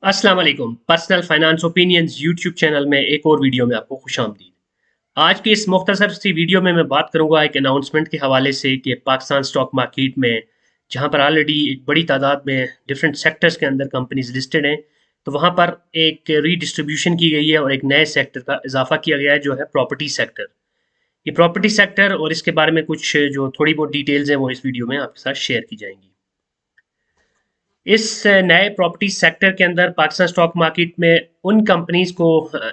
अस्सलाम वालेकुम। Personal finance opinions YouTube channel में एक और वीडियो में आपको खुशामदीद। आज की इस मुख्तसर सी वीडियो में मैं बात करूंगा एक अनाउंसमेंट के हवाले से कि पाकिस्तान स्टॉक मार्केट में जहां पर ऑलरेडी एक बड़ी तादाद में डिफरेंट सेक्टर्स के अंदर कंपनीज लिस्टेड हैं, तो वहां पर एक रीडिस्ट्रीब्यूशन की गई है और एक नए सेक्टर का इजाफा किया गया है जो है प्रॉपर्टी सेक्टर। ये प्रॉपर्टी सेक्टर और इसके बारे में कुछ जो थोड़ी बहुत डिटेल्स हैं वो इस वीडियो में आपके साथ शेयर की जाएंगी। इस नए प्रॉपर्टी सेक्टर के अंदर पाकिस्तान स्टॉक मार्केट में उन कंपनीज को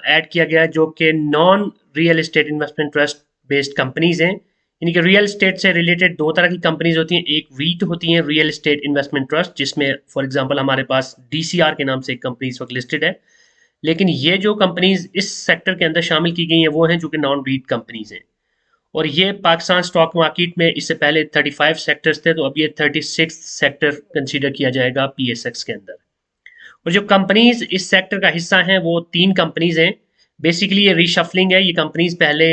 ऐड किया गया जो कि non real estate investment trust based companies हैं। यानी कि रियल एस्टेट से रिलेटेड दो तरह की कंपनीज होती हैं, एक रीट होती हैं रियल एस्टेट इन्वेस्टमेंट ट्रस्ट, जिसमें फॉर एग्जांपल हमारे पास डीसीआर के नाम से एक कंपनी इस वक्त लिस्टेड है। लेकिन ये जो कंपनीज इस सेक्टर के अंदर शामिल की गई हैं वो हैं जो कि नॉन रीट कंपनीज हैं। और ये पाकिस्तान स्टॉक मार्केट में इससे पहले 35 सेक्टर्स थे, तो अब ये 36 सेक्टर कंसीडर किया जाएगा पीएसएक्स के अंदर। और जो कंपनीज इस सेक्टर का हिस्सा हैं वो तीन कंपनीज हैं। बेसिकली ये रीशफलिंग है। ये कंपनीज पहले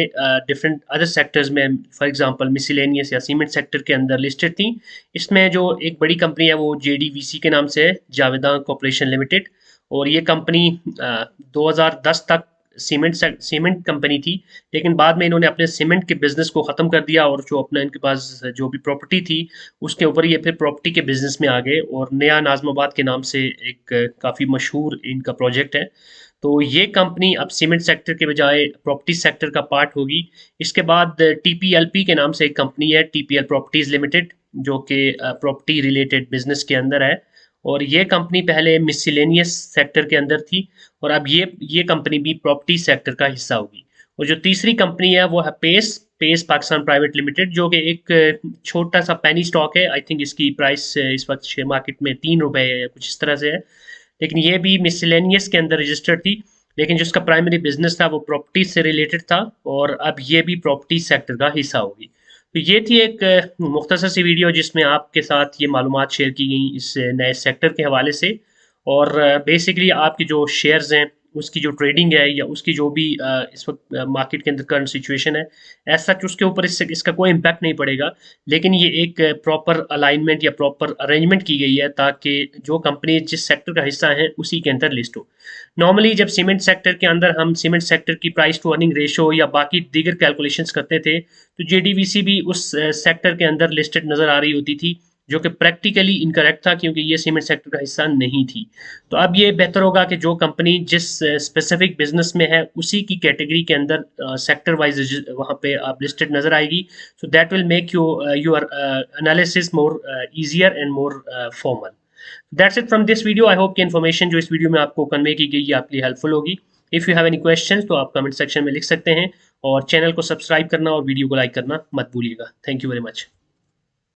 डिफरेंट अदर सेक्टर्स में फॉर एग्जांपल मिसलेनियस या सीमेंट सेक्टर के अंदर लिस्टेड थी। इसमें जो एक बड़ी कंपनी है वो जेडीवीसी के नाम से है, जावेदान कॉर्पोरेशन लिमिटेड। और ये कंपनी 2010 तक सीमेंट कंपनी थी, लेकिन बाद में इन्होंने अपने सीमेंट के बिजनेस को ख़त्म कर दिया और जो अपना इनके पास जो भी प्रॉपर्टी थी उसके ऊपर ये फिर प्रॉपर्टी के बिजनेस में आ गए और नया नाजमाबाद के नाम से एक काफ़ी मशहूर इनका प्रोजेक्ट है। तो ये कंपनी अब सीमेंट सेक्टर के बजाय प्रॉपर्टी सेक्टर का पार्ट होगी। इसके बाद टीपीएलपी के नाम से एक कंपनी है, टीपीएल प्रॉपर्टीज लिमिटेड, जो कि प्रॉपर्टी रिलेटेड बिजनेस के अंदर है। और ये कंपनी पहले मिसलेनियस सेक्टर के अंदर थी और अब ये कंपनी भी प्रॉपर्टी सेक्टर का हिस्सा होगी। और जो तीसरी कंपनी है वो है Pace Pace Pakistan private limited, जो कि एक छोटा सा पेनी स्टॉक है। आई थिंक इसकी प्राइस इस वक्त शेयर मार्केट में 3 रुपए है, कुछ इस तरह से है। लेकिन ये भी मिसलेनियस के अंदर रजिस्टर्ड थी, लेकिन जिसका प्राइमरी बिजनेस था वो प्रॉपर्टी से रिलेटेड था और अब ये भी प्रॉपर्टी सेक्टर का हिस्सा होगी। तो ये थी एक मुख्तसर सी वीडियो जिसमें आपके साथ ये मालूमात शेयर की गई इस नए सेक्टर के हवाले से। और बेसिकली आपके जो शेयर्स हैं उसकी जो ट्रेडिंग है या उसकी जो भी इस वक्त मार्केट के अंदर करंट सिचुएशन है, ऐसा सच उसके ऊपर इसका कोई इम्पैक्ट नहीं पड़ेगा। लेकिन ये एक प्रॉपर अलाइनमेंट या प्रॉपर अरेंजमेंट की गई है ताकि जो कंपनी जिस सेक्टर का हिस्सा है उसी के अंदर लिस्ट हो। नॉर्मली जब सीमेंट सेक्टर के अंदर हम सीमेंट सेक्टर की प्राइस टू अर्निंग रेशो या बाकी दीगर कैलकुलेशंस करते थे, तो जेडीवीसी भी उस सेक्टर के अंदर लिस्टेड नज़र आ रही होती थी, जो कि प्रैक्टिकली इनकरेक्ट था क्योंकि ये सीमेंट सेक्टर का हिस्सा नहीं थी। तो अब ये बेहतर होगा कि जो कंपनी जिस स्पेसिफिक बिजनेस में है उसी की कैटेगरी के अंदर सेक्टर वाइज वहाँ पे आप लिस्टेड नज़र आएगी। So that will make your analysis more easier and more formal. That's it from this video. I hope कि इन्फॉर्मेशन जो इस वीडियो में आपको कन्वे की गई है आपके लिए हेल्पफुल होगी। If you have any questions तो आप कमेंट सेक्शन में लिख सकते हैं और चैनल को सब्सक्राइब करना और वीडियो को लाइक करना मत भूलिएगा। Thank you very much.